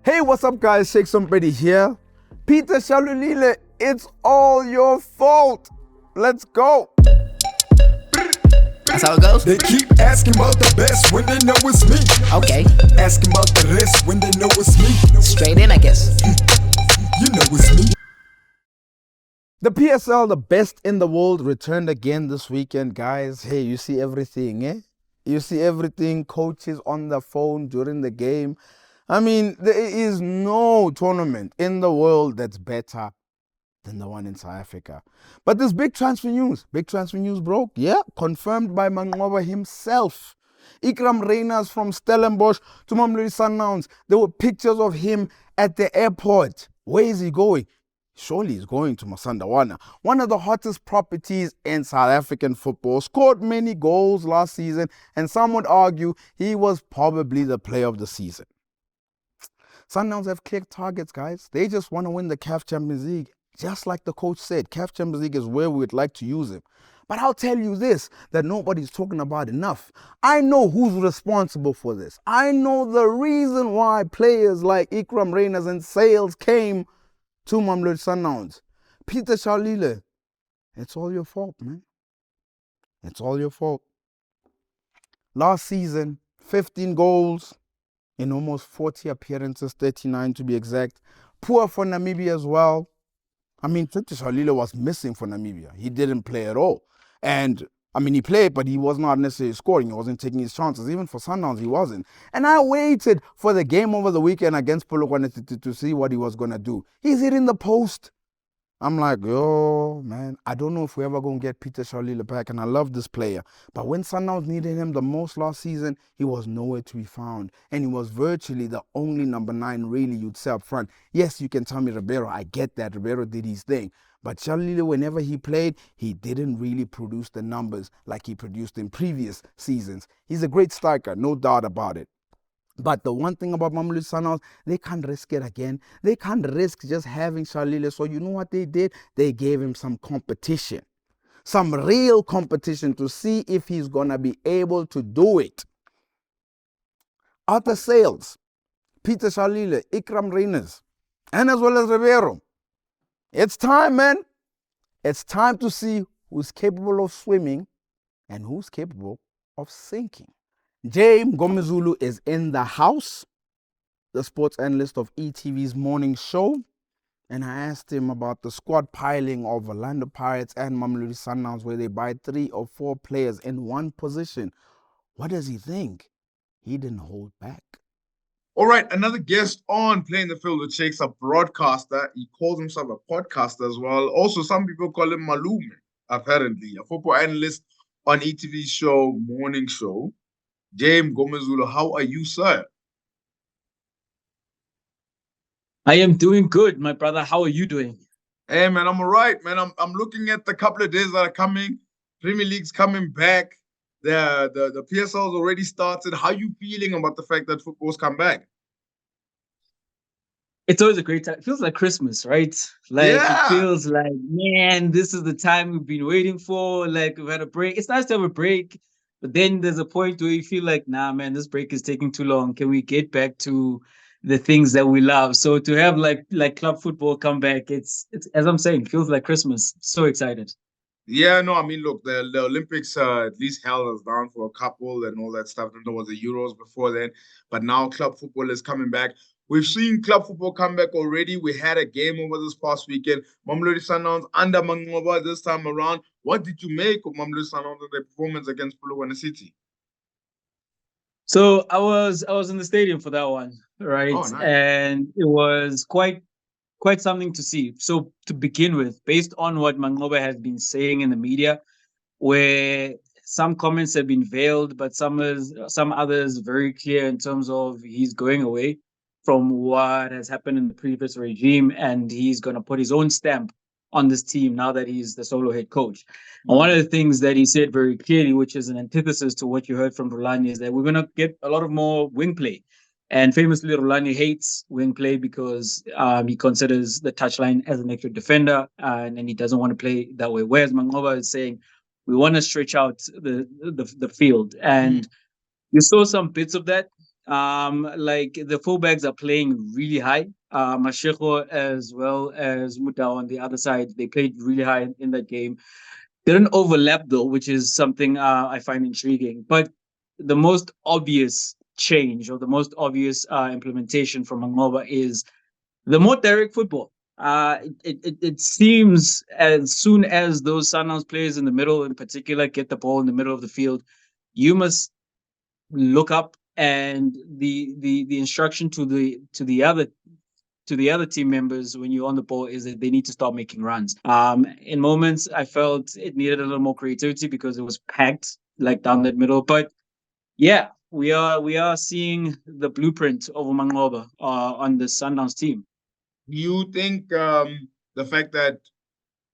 Hey, what's up guys, Rampedi here. Peter Shalulile, it's all your fault. Let's go. That's how it goes? They keep asking about the best when they know it's me. Okay. Asking about the rest when they know it's me. Straight in, I guess. You know it's me. The PSL, the best in the world, returned again this weekend, guys. Hey, you see everything, eh? You see everything, coaches on the phone during the game. I mean, there is no tournament in the world that's better than the one in South Africa. But this big transfer news broke, yeah, confirmed by Mngomezulu himself. Ikram Reyners from Stellenbosch to Mamelodi Sundowns. There were pictures of him at the airport. Where is he going? Surely he's going to Masandawana, one of the hottest properties in South African football. Scored many goals last season, and some would argue he was probably the player of the season. Sundowns have clear targets, guys. They just want to win the CAF Champions League. Just like the coach said, CAF Champions League is where we would like to use him. But I'll tell you this, that nobody's talking about enough. I know who's responsible for this. I know the reason why players like Ikram Reyners and Sales came to Mamelodi Sundowns. Peter Shalulile, it's all your fault, man. It's all your fault. Last season, 15 goals in almost 40 appearances, 39 to be exact. Poor for Namibia as well. I mean, Peter Shalulile was missing for Namibia. He didn't play at all. And, I mean, he played, but he was not necessarily scoring. He wasn't taking his chances. Even for Sundowns, he wasn't. And I waited for the game over the weekend against Polokwane to see what he was going to do. He's hitting the post. I'm like, yo, man, I don't know if we're ever going to get Peter Shalulile back, and I love this player. But when Sundowns needed him the most last season, he was nowhere to be found. And he was virtually the only number 9 really you'd say up front. Yes, you can tell me Ribeiro. I get that. Ribeiro did his thing. But Shalulile, whenever he played, he didn't really produce the numbers like he produced in previous seasons. He's a great striker, no doubt about it. But the one thing about Mamelodi Sundowns, they can't risk it again. They can't risk just having Shalulile. So you know what they did? They gave him some competition. Some real competition to see if he's going to be able to do it. After Sales, Peter Shalulile, Ikram Reyners, and as well as Ribeiro. It's time, man. It's time to see who's capable of swimming and who's capable of sinking. Mngomezulu is in the house, the sports analyst of ETV's morning show, and I asked him about the squad piling of Orlando Pirates and Mamelodi Sundowns where they buy 3 or 4 players in one position. What does he think? He didn't hold back. All right, another guest on Playing the Field with Shakes, a broadcaster. He calls himself a podcaster as well. Also, some people call him Malume, apparently, a football analyst on ETV's show, Morning Show. Mngomezulu, how are you, sir? I am doing good, my brother. How are you doing? Hey, man, I'm all right, man. I'm looking at the couple of days that are coming. Premier League's coming back. The PSL's already started. How are you feeling about the fact that football's come back? It's always a great time. It feels like Christmas, right? Like, Yeah. It feels like, man, this is the time we've been waiting for. Like, we've had a break. It's nice to have a break. But then there's a point where you feel like, nah, man, this break is taking too long. Can we get back to the things that we love? So to have like club football come back, it's as I'm saying, feels like Christmas. So excited. Yeah, no, I mean, look, the Olympics at least held us down for a couple and all that stuff. Then there was the Euros before then. But now club football is coming back. We've seen club football come back already. We had a game over this past weekend. Mamelodi Sundowns under Mngomezulu this time around. What did you make of Mamelodi Sundowns and their performance against Polokwane City? So I was in the stadium for that one, right? Oh, nice. And it was quite something to see. So to begin with, based on what Mogoe has been saying in the media, where some comments have been veiled, but some others very clear in terms of he's going away from what has happened in the previous regime, and he's going to put his own stamp on this team now that he's the solo head coach. And one of the things that he said very clearly, which is an antithesis to what you heard from Rulani, is that we're going to get a lot of more wing play. And famously, Rulani hates wing play because he considers the touchline as an extra defender, and he doesn't want to play that way. Whereas Mngomezulu is saying, we want to stretch out the field. And you saw some bits of that Like the fullbacks are playing really high. Mashego as well as Mutao on the other side, they played really high in that game. Didn't overlap though, which is something I find intriguing. But the most obvious change or the most obvious implementation from Angoba is the more direct football. It seems as soon as those Sundowns players in the middle, in particular, get the ball in the middle of the field, you must look up, and the instruction to the other team members when you're on the ball is that they need to start making runs. In moments, I felt it needed a little more creativity because it was packed like down that middle. But yeah, we are seeing the blueprint of Mangoba on the Sundowns team. Do you think the fact that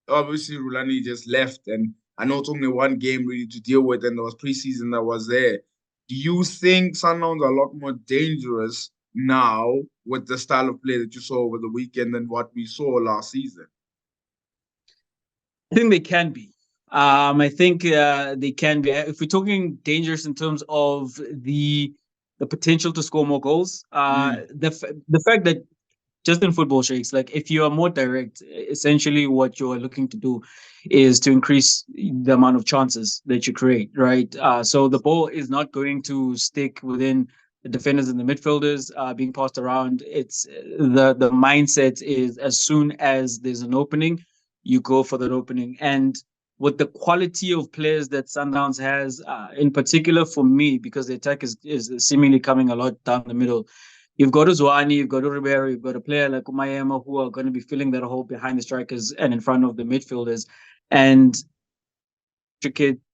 obviously Rulani just left, and I know it's only one game really to deal with, and there was preseason that was there. Do you think Sundowns are a lot more dangerous now with the style of play that you saw over the weekend than what we saw last season? I think they can be. I think they can be. If we're talking dangerous in terms of the potential to score more goals, the fact that just in football shakes, like if you are more direct, essentially what you're looking to do is to increase the amount of chances that you create, right? So the ball is not going to stick within the defenders and the midfielders being passed around. It's the mindset is as soon as there's an opening, you go for that opening. And with the quality of players that Sundowns has, in particular for me, because the attack is seemingly coming a lot down the middle. You've got Uzwani, you've got Ribeiro, you've got a player like Umayema who are going to be filling that hole behind the strikers and in front of the midfielders. And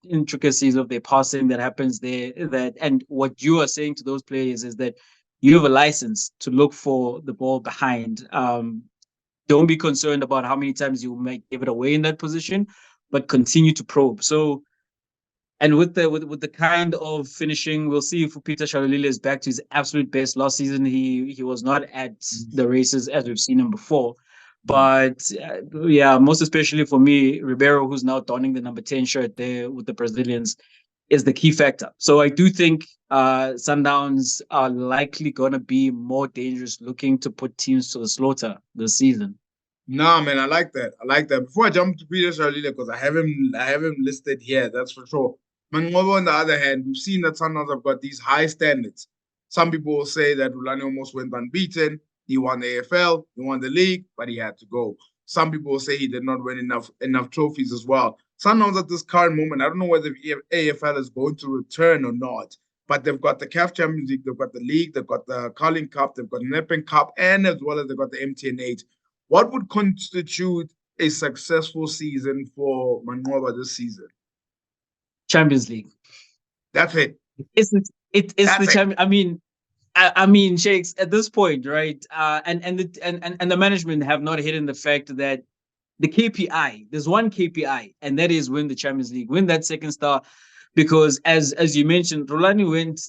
intricacies of their passing that happens there. And what you are saying to those players is that you have a license to look for the ball behind. Don't be concerned about how many times you might give it away in that position, but continue to probe. So, and with the kind of finishing, we'll see if Peter Shalulile is back to his absolute best. Last season, he was not at the races as we've seen him before. But yeah, most especially for me, Ribeiro, who's now donning the number 10 shirt there with the Brazilians, is the key factor. So I do think Sundowns are likely going to be more dangerous, looking to put teams to the slaughter this season. Nah, man, I like that. I like that. Before I jump to Peter Shalulile, because I have him listed here, that's for sure. Mangobo, on the other hand, we've seen that Sundowns have got these high standards. Some people will say that Rulani almost went unbeaten. He won the AFL, he won the league, but he had to go. Some people will say he did not win enough trophies as well. Sundowns at this current moment, I don't know whether the AFL is going to return or not, but they've got the CAF Champions League, they've got the league, they've got the Carling Cup, they've got the Nedbank Cup, and as well as they've got the MTN8. What would constitute a successful season for Mangoba this season? Champions League. That's it. It's the champion. I mean, Shakes, at this point, right? And the management have not hidden the fact that the KPI, there's one KPI, and that is win the Champions League, win that second star. Because as you mentioned, Rulani went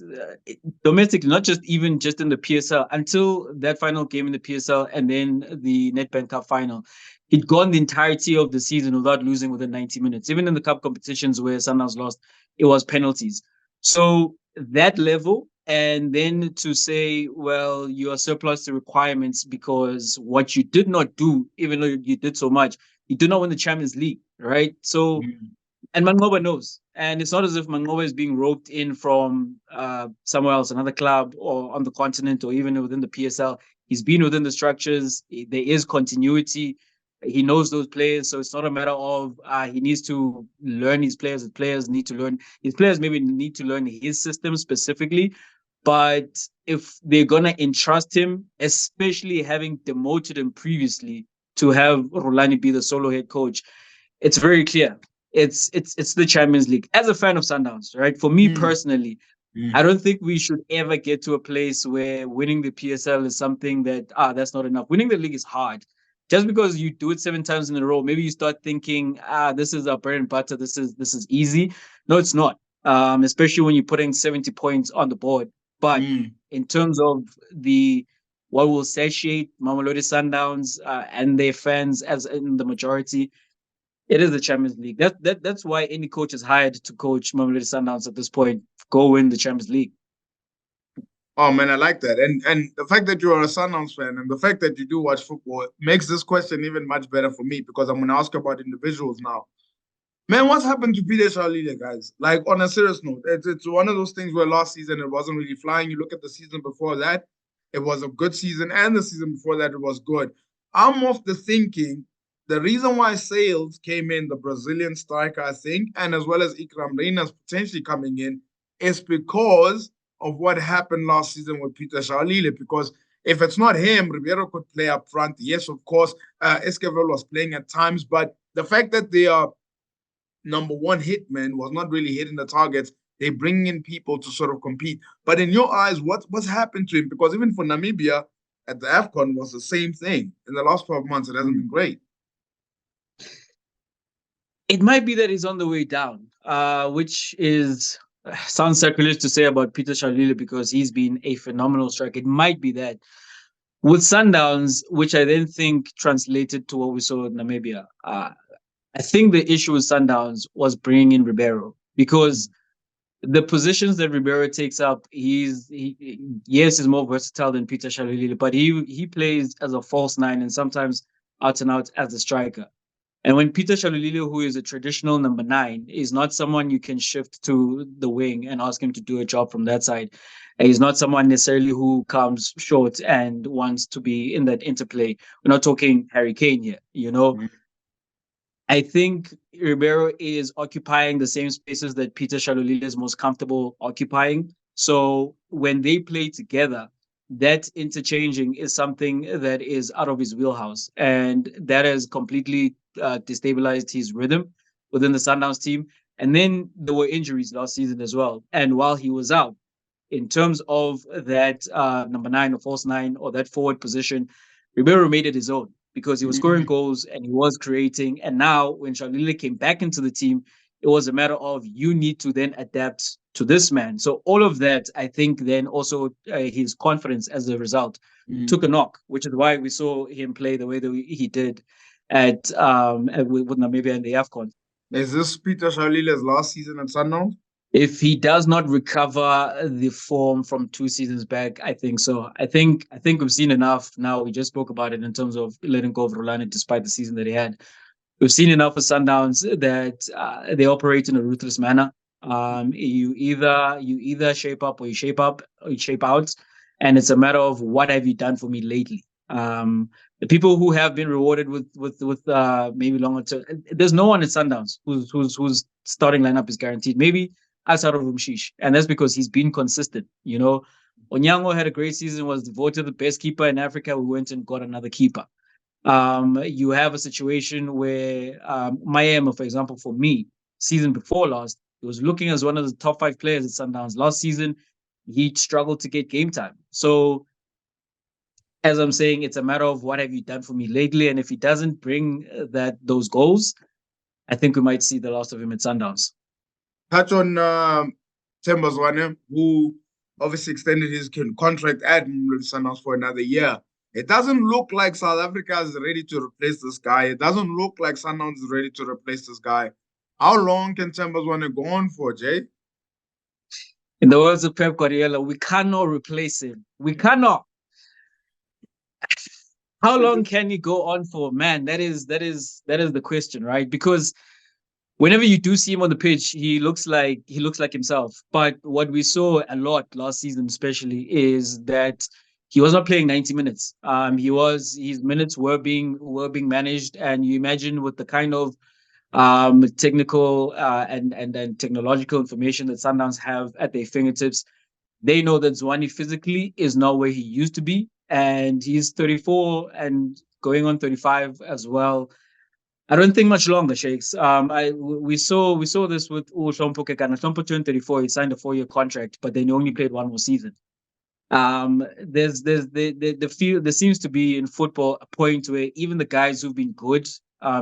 domestically, not just in the PSL, until that final game in the PSL and then the Nedbank Cup final. He'd gone the entirety of the season without losing within 90 minutes. Even in the cup competitions where Sundowns lost, it was penalties. So that level, and then to say, well, you are surplus to requirements because what you did not do, even though you did so much, you did not win the Champions League, right? So, and Mangoba knows. And it's not as if Mangoba is being roped in from somewhere else, another club or on the continent or even within the PSL. He's been within the structures. There is continuity. He knows those players. So it's not a matter of he needs to learn his players. His players need to learn. His players maybe need to learn his system specifically. But if they're going to entrust him, especially having demoted him previously to have Rulani be the solo head coach, it's very clear. It's the Champions League. As a fan of Sundowns, right? For me personally, I don't think we should ever get to a place where winning the PSL is something that that's not enough. Winning the league is hard. Just because you do it 7 times in a row, maybe you start thinking, this is our bread and butter. This is easy. No, it's not. Especially when you're putting 70 points on the board. But in terms of what will satiate Mamelodi Sundowns and their fans as in the majority, it is the Champions League. That's why any coach is hired to coach Mamelodi Sundowns at this point. Go win the Champions League. Oh man, I like that. And the fact that you are a Sundowns fan and the fact that you do watch football makes this question even much better for me because I'm gonna ask you about individuals now. Man, what's happened to Peter Shalulile, guys? Like on a serious note, it's one of those things where last season it wasn't really flying. You look at the season before that, it was a good season, and the season before that it was good. I'm of the thinking the reason why Sales came in, the Brazilian striker, I think, and as well as Ikram Reina's potentially coming in, is because of what happened last season with Peter Shalulile. Because if it's not him, Ribeiro could play up front. Yes, of course, Esquivel was playing at times, but the fact that they are number one hitman was not really hitting the targets. They bring in people to sort of compete. But in your eyes, what's happened to him? Because even for Namibia at the AFCON was the same thing. In the last 12 months, it hasn't been great. It might be that he's on the way down, which is sounds sacrilege to say about Peter Shalulile because he's been a phenomenal striker. It might be that with Sundowns, which I then think translated to what we saw in Namibia. I think the issue with Sundowns was bringing in Ribeiro because the positions that Ribeiro takes up, yes, he's more versatile than Peter Shalulile, but he plays as a false nine and sometimes out and out as a striker. And when Peter Shalulile, who is a traditional number 9, is not someone you can shift to the wing and ask him to do a job from that side. He's not someone necessarily who comes short and wants to be in that interplay. We're not talking Harry Kane here, you know. Mm-hmm. I think Ribeiro is occupying the same spaces that Peter Shalulile is most comfortable occupying. So when they play together, that interchanging is something that is out of his wheelhouse. And that has completely destabilized his rhythm within the Sundowns team. And then there were injuries last season as well. And while he was out, in terms of that number 9 or false 9 or that forward position, Ribeiro made it his own because he was scoring goals and he was creating. And now when Shalulile came back into the team, it was a matter of you need to then adapt to this man. So all of that, I think, then also his confidence as a result took a knock, which is why we saw him play the way that he did at with Namibia in the AFCON. Is this Peter Shalulile's last season at Sundowns? If he does not recover the form from 2 seasons back, I think so. I think we've seen enough now. We just spoke about it in terms of letting go of Rolani despite the season that he had. We've seen enough of Sundowns that they operate in a ruthless manner. You either shape up or you shape up or you shape out, and it's a matter of what have you done for me lately. The people who have been rewarded with maybe longer term, there's no one at Sundowns whose starting lineup is guaranteed. Maybe outside of Rumshish, and that's because he's been consistent. You know, Onyango had a great season, was voted the best keeper in Africa. We went and got another keeper. You have a situation where Mayema, for example, for me, season before last, he was looking as one of the top 5 players at Sundowns. Last season, he struggled to get game time. So, as I'm saying, it's a matter of what have you done for me lately, and if he doesn't bring those goals, I think we might see the last of him at Sundowns. Touch on Themba Zwane, who obviously extended his contract at Mamelodi Sundowns for another year. It doesn't look like South Africa is ready to replace this guy. It doesn't look like Sundowns is ready to replace this guy. How long can Themba Zwane go on for, Jay? In the words of Pep Guardiola, we cannot replace him. We cannot. How long can he go on for? Man, that is the question, right? Because whenever you do see him on the pitch, he looks like himself. But what we saw a lot last season, especially, is that he was not playing 90 minutes. His minutes were being managed, and you imagine with the kind of technical and technological information that Sundowns have at their fingertips, they know that Zwane physically is not where he used to be, and he's 34 and going on 35 as well. I don't think much longer, Shakes. We saw this with Hlompo Kekana. Hlompo turned 34. He signed a 4-year contract, but then he only played 1 more season. There seems to be in football a point where even the guys who've been good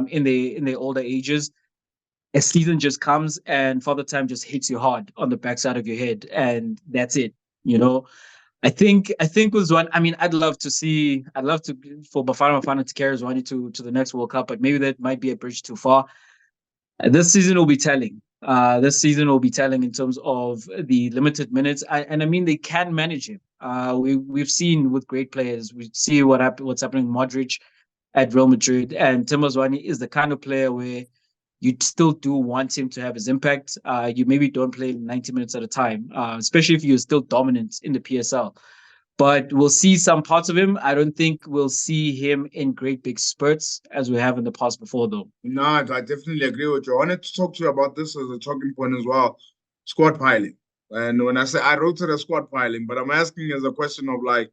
in their older ages, a season just comes and Father Time just hits you hard on the backside of your head, and that's it. You know, I think with Zwane, I mean, I'd love to for Bafana to carry Zwane to the next World Cup, but maybe that might be a bridge too far. This season will be telling. This season will be telling in terms of the limited minutes, and I mean they can manage him. We've seen with great players. We see what's happening. Modric at Real Madrid, and Tim Zwane is the kind of player where you still do want him to have his impact. You maybe don't play 90 minutes at a time, especially if you're still dominant in the PSL. But we'll see some parts of him. I don't think we'll see him in great big spurts as we have in the past before, though. No, I definitely agree with you. I wanted to talk to you about this as a talking point as well. Squad piling. And when I say I wrote it as squad piling, but I'm asking as a question of like,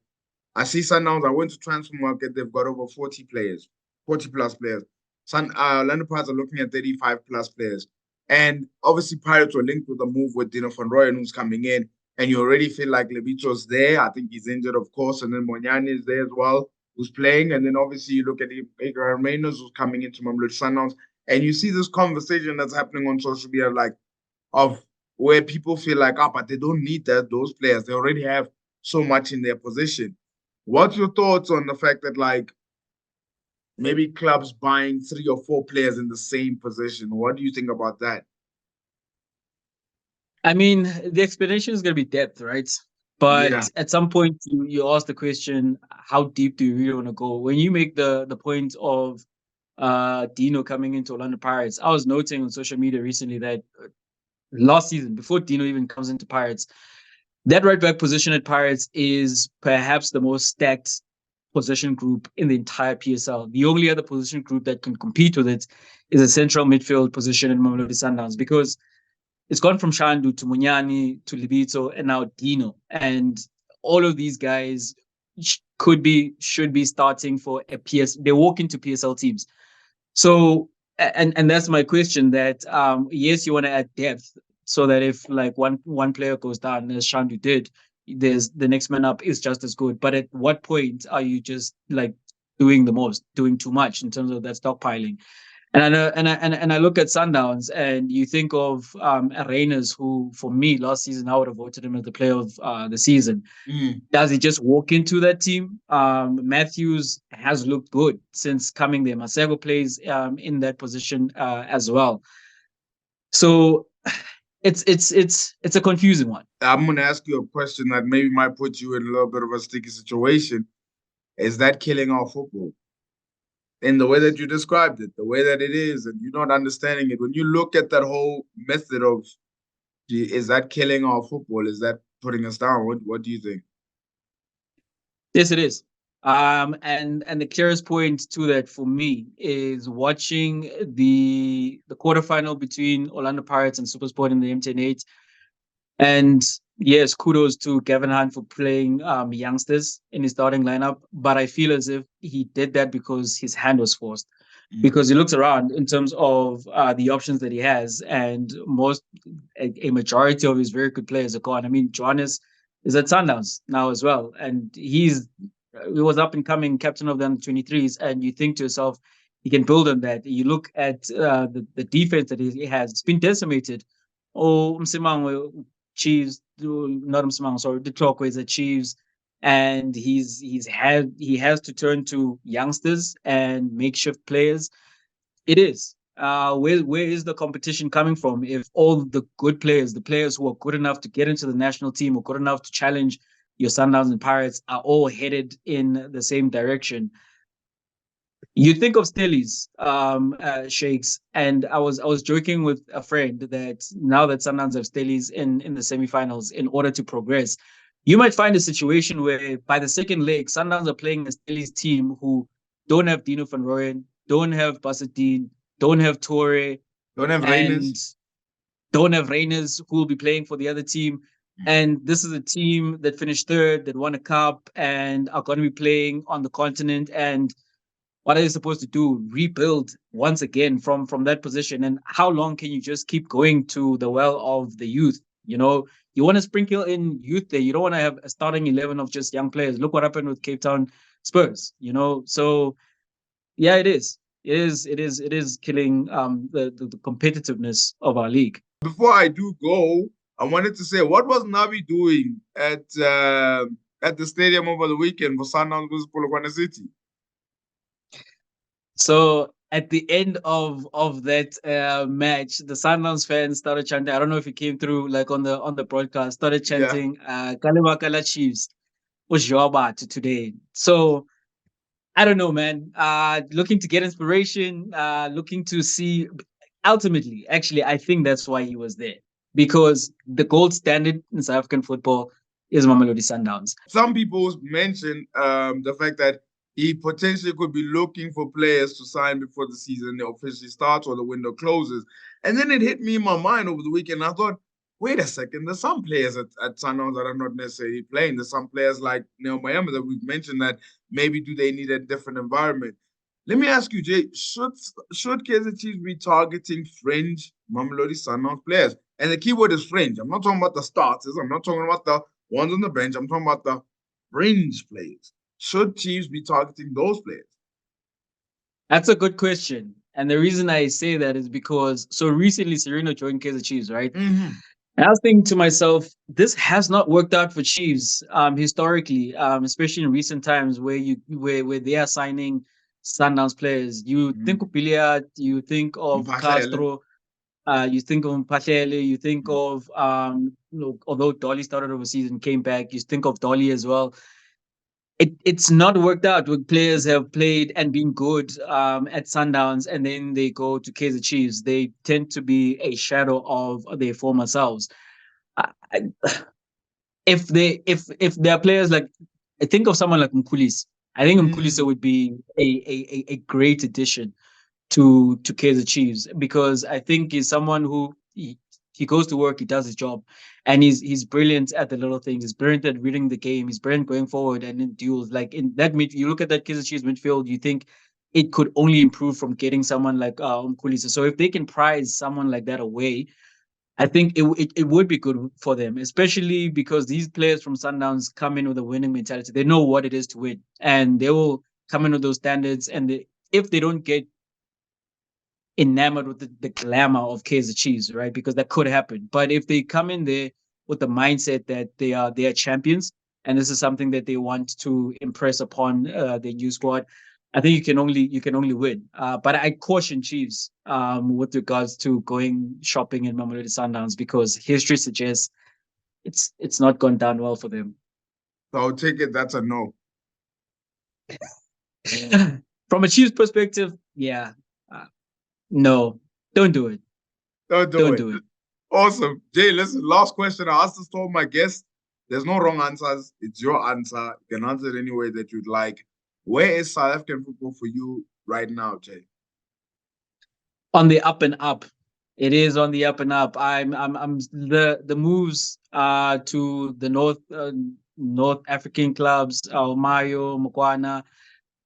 I see Sundowns, I went to transfer market, they've got over 40 players, 40 plus players. Orlando Pirates are looking at 35 plus players. And obviously Pirates were linked with the move with Dino van Rooyen who's coming in. And you already feel like Levito's there. I think he's injured, of course. And then Monyane is there as well, who's playing. And then obviously you look at Edgar Reynolds who's coming into Mamelodi Sundowns. And you see this conversation that's happening on social media, like, of where people feel like, but they don't need those players. They already have so much in their position. What's your thoughts on the fact that, like, maybe clubs buying 3 or 4 players in the same position? What do you think about that? I mean, the explanation is going to be depth, right? But Yeah. at some point, you ask the question, how deep do you really want to go? When you make the point of Dino coming into Orlando Pirates, I was noting on social media recently that last season, before Dino even comes into Pirates, that right back position at Pirates is perhaps the most stacked position group in the entire PSL. The only other position group that can compete with it is a central midfield position in Mamelodi Sundowns, because it's gone from Shandu to Munyani to Libito and now Dino. And all of these guys should be starting for a PS. They walk into PSL teams. So, and that's my question, that yes, you want to add depth so that if like one player goes down, as Shandu did, there's the next man up is just as good. But at what point are you just like doing too much in terms of that stockpiling? And I know, and I look at Sundowns, and you think of Reyners, who for me last season I would have voted him as the player of the season. Does he just walk into that team? Matthews has looked good since coming there. Masego plays in that position as well. So it's a confusing one. I'm going to ask you a question that maybe might put you in a little bit of a sticky situation. Is that killing our football? In the way that you described it, the way that it is, and you're not understanding it. When you look at that whole method of, is that killing our football? Is that putting us down? What do you think? Yes, it is. And the clearest point to that for me is watching the quarterfinal between Orlando Pirates and SuperSport in the MTN8. And yes, kudos to Gavin Hunt for playing youngsters in his starting lineup. But I feel as if he did that because his hand was forced. Because he looks around in terms of the options that he has, and a majority of his very good players are gone. I mean, Johannes is at Sundowns now as well, and he was up and coming captain of the under-23s, and you think to yourself, he can build on that. You look at the defense that he has; it's been decimated. Oh, Msimang Chiefs, not Msimang, sorry, the Clockway's at Chiefs, and he has to turn to youngsters and makeshift players. It is. Where is the competition coming from if all the good players, the players who are good enough to get into the national team or good enough to challenge your Sundowns and Pirates are all headed in the same direction? You think of Stellies, Shakes, and I was joking with a friend that now that Sundowns have Stellies in the semifinals, in order to progress, you might find a situation where by the second leg, Sundowns are playing a Stellies team who don't have Dino van Rooyen, don't have Bassadine, don't have Torre, don't have Reyners, who will be playing for the other team. And this is a team that finished third, that won a cup, and are going to be playing on the continent. And what are you supposed to do? Rebuild once again from that position? And how long can you just keep going to the well of the youth? You know, you want to sprinkle in youth there. You don't want to have a starting 11 of just young players. Look what happened with Cape Town Spurs, you know? So yeah, it is killing the competitiveness of our league. Before I do go, I wanted to say, what was Nabi doing at the stadium over the weekend for Sundowns versus Polokwane City? So at the end of that match, the Sundowns fans started chanting. I don't know if it came through like on the broadcast. Started chanting "Kalema Kala Chiefs," Ujioba to today. So I don't know, man. Looking to get inspiration, looking to see. Ultimately, actually, I think that's why he was there, because the gold standard in South African football is Mamelodi Sundowns. Some people mention the fact that he potentially could be looking for players to sign before the season officially starts or the window closes. And then it hit me in my mind over the weekend. I thought, wait a second, there's some players at Sundowns that are not necessarily playing. There's some players like Neo Miami that we've mentioned that maybe do they need a different environment. Let me ask you, Jay, should Kaizer Chiefs be targeting fringe Mamelodi Sundowns players? And the keyword is fringe. I'm not talking about the starters. I'm not talking about the ones on the bench. I'm talking about the fringe players. Should Chiefs be targeting those players? That's a good question. And the reason I say that is because so recently Sereno joined Kaizer Chiefs, right? Mm-hmm. And I was thinking to myself, this has not worked out for Chiefs historically, especially in recent times where they are signing Sundowns players. You think of Billiard, you think of Castro, you think of Mphahlele, you think of although Dolly started overseas and came back, you think of Dolly as well. It's not worked out when players have played and been good at Sundowns and then they go to Kaizer Chiefs. They tend to be a shadow of their former selves. I, if there are players like, I think of someone like Mkhulisi. I think Mkhulisi would be a great addition to Kaizer Chiefs, because I think he's someone who he goes to work, he does his job, and he's brilliant at the little things. He's brilliant at reading the game. He's brilliant going forward and in duels. Like in that mid, you look at that Kaizer Chiefs midfield, you think it could only improve from getting someone like Mkhulisi. So if they can prize someone like that away, I think it would be good for them, especially because these players from Sundowns come in with a winning mentality. They know what it is to win, and they will come in with those standards. And if they don't get enamored with the glamour of Kaizer Chiefs, right? Because that could happen. But if they come in there with the mindset that they are champions, and this is something that they want to impress upon the new squad, I think you can only win. But I caution Chiefs with regards to going shopping in Mamelodi Sundowns, because history suggests it's not gone down well for them. So I'll take it that's a no. From a Chiefs perspective, yeah, no, don't do it. Don't Don't it. do it. Awesome. Jay, listen, last question. I asked this to all my guests. There's no wrong answers. It's your answer. You can answer it any way that you'd like. Where is South African football for you right now, Jay? On the up and up. It is on the up and up. I'm the moves to the North African clubs, Mayo, Mokwana,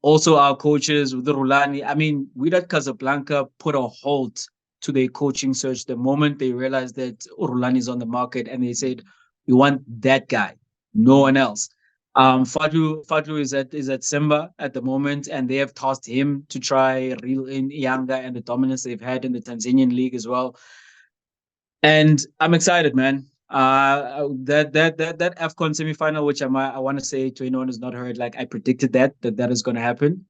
also our coaches with the Rulani. I mean, Wydad Casablanca put a halt to their coaching search the moment they realized that Rulani is on the market, and they said, "We want that guy, no one else." Fadlu is at Simba at the moment, and they have tasked him to try reel in Yanga and the dominance they've had in the Tanzanian league as well. And I'm excited, man. That AFCON semifinal, which I want to say to anyone who's not heard, like I predicted that is going to happen.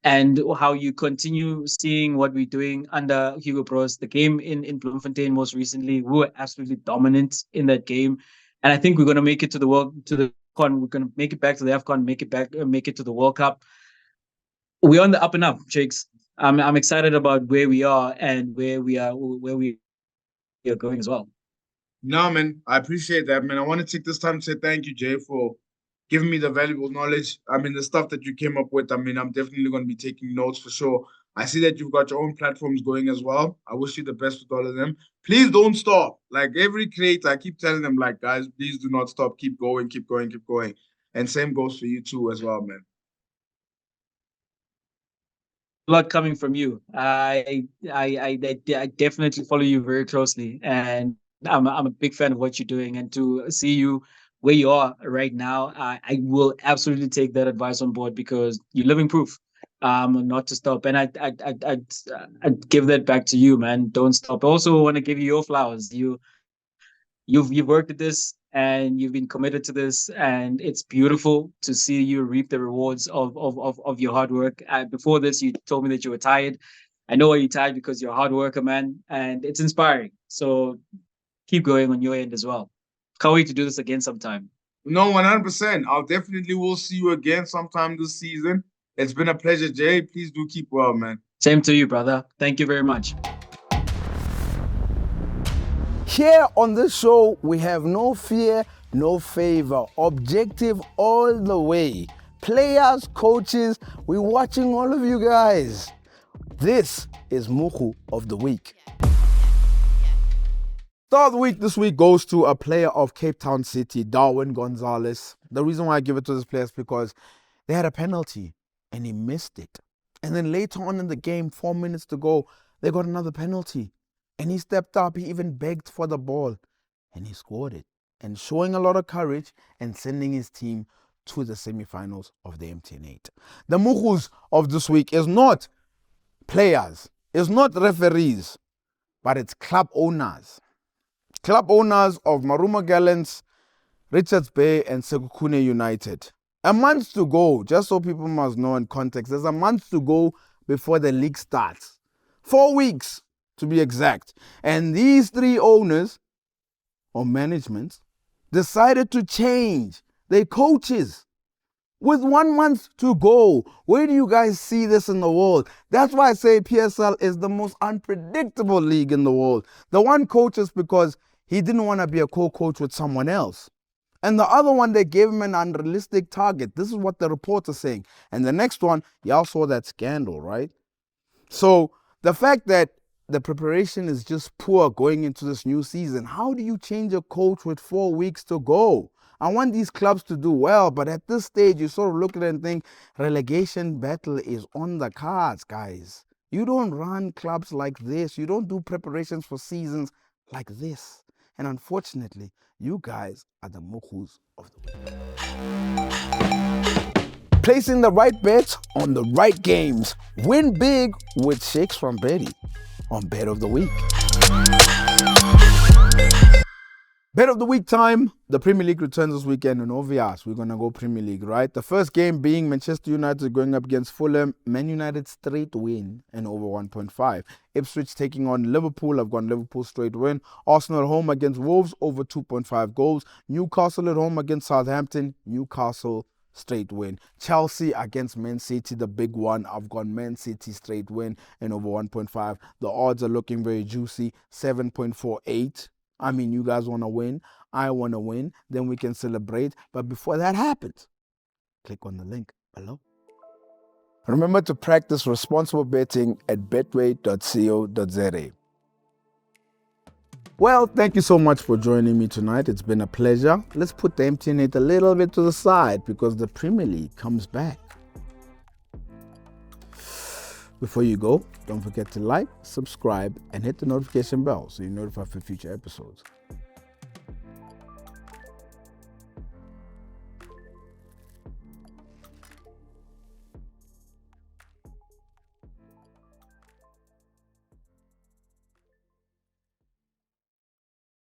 And how you continue seeing what we're doing under Hugo Bros. The game in Bloemfontein most recently, we were absolutely dominant in that game, and I think we're going to make it to the AFCON. We're going to make it back to the AFCON, make it to the World Cup. We're on the up and up, Jakes. I'm excited about where we are and where we are going as well. No, man, I appreciate that, man. I want to take this time to say thank you, Jay, for giving me the valuable knowledge. I mean, the stuff that you came up with, I mean, I'm definitely going to be taking notes for sure. I see that you've got your own platforms going as well. I wish you the best with all of them. Please don't stop. Like every creator, I keep telling them, like, guys, please do not stop. Keep going, keep going, keep going. And same goes for you too as well, man. A lot coming from you. I definitely follow you very closely, and I'm a big fan of what you're doing. And to see you where you are right now, I will absolutely take that advice on board, because you're living proof. Not to stop, and I'd give that back to you, man. Don't stop. I also want to give you your flowers. You've worked at this and you've been committed to this, and it's beautiful to see you reap the rewards of your hard work. Before this, you told me that you were tired. I know why you're tired, because you're a hard worker, man, and it's inspiring. So keep going on your end as well. Can't wait to do this again sometime. No, 100%. I'll definitely will see you again sometime this season. It's been a pleasure, Jay. Please do keep well, man. Same to you, brother. Thank you very much. Here on this show, we have no fear, no favor, objective all the way. Players, coaches, we're watching all of you guys. This is Mogoe of the Week. Star of the Week this week goes to a player of Cape Town City, Darwin Gonzalez. The reason why I give it to this player is because they had a penalty and he missed it. And then later on in the game, 4 minutes to go, they got another penalty. And he stepped up, he even begged for the ball, and he scored it. And showing a lot of courage and sending his team to the semifinals of the MTN 8. The Mogoes of this week is not players, it's not referees, but it's club owners. Club owners of Maruma Gallants, Richards Bay, and Sekhukhune United. A month to go, just so people must know in context, there's a month to go before the league starts. 4 weeks. To be exact. And these three owners or management decided to change their coaches with 1 month to go. Where do you guys see this in the world? That's why I say PSL is the most unpredictable league in the world. The one coach is because he didn't want to be a co-coach with someone else. And the other one, they gave him an unrealistic target. This is what the report is saying. And the next one, y'all saw that scandal, right? So the fact that the preparation is just poor going into this new season. How do you change a coach with 4 weeks to go? I want these clubs to do well, but at this stage, you sort of look at it and think relegation battle is on the cards, guys. You don't run clubs like this. You don't do preparations for seasons like this. And unfortunately, you guys are the Mogoes of the week. Placing the right bets on the right games. Win big with Shakes Rampedi on Bet of the Week. Bet of the Week time. The Premier League returns this weekend, and obvious, we're going to go Premier League, right? The first game being Manchester United going up against Fulham. Man United straight win and over 1.5. Ipswich taking on Liverpool. I've gone Liverpool straight win. Arsenal at home against Wolves over 2.5 goals. Newcastle at home against Southampton. Newcastle straight win. Chelsea against Man City, the big one. I've gone Man City straight win and over 1.5. The odds are looking very juicy. 7.48. I mean, you guys want to win. I want to win. Then we can celebrate. But before that happens, click on the link below. Remember to practice responsible betting at betway.co.za. Well, thank you so much for joining me tonight. It's been a pleasure. Let's put the MTN 8 a little bit to the side because the Premier League comes back. Before you go, don't forget to like, subscribe, and hit the notification bell so you're notified for future episodes.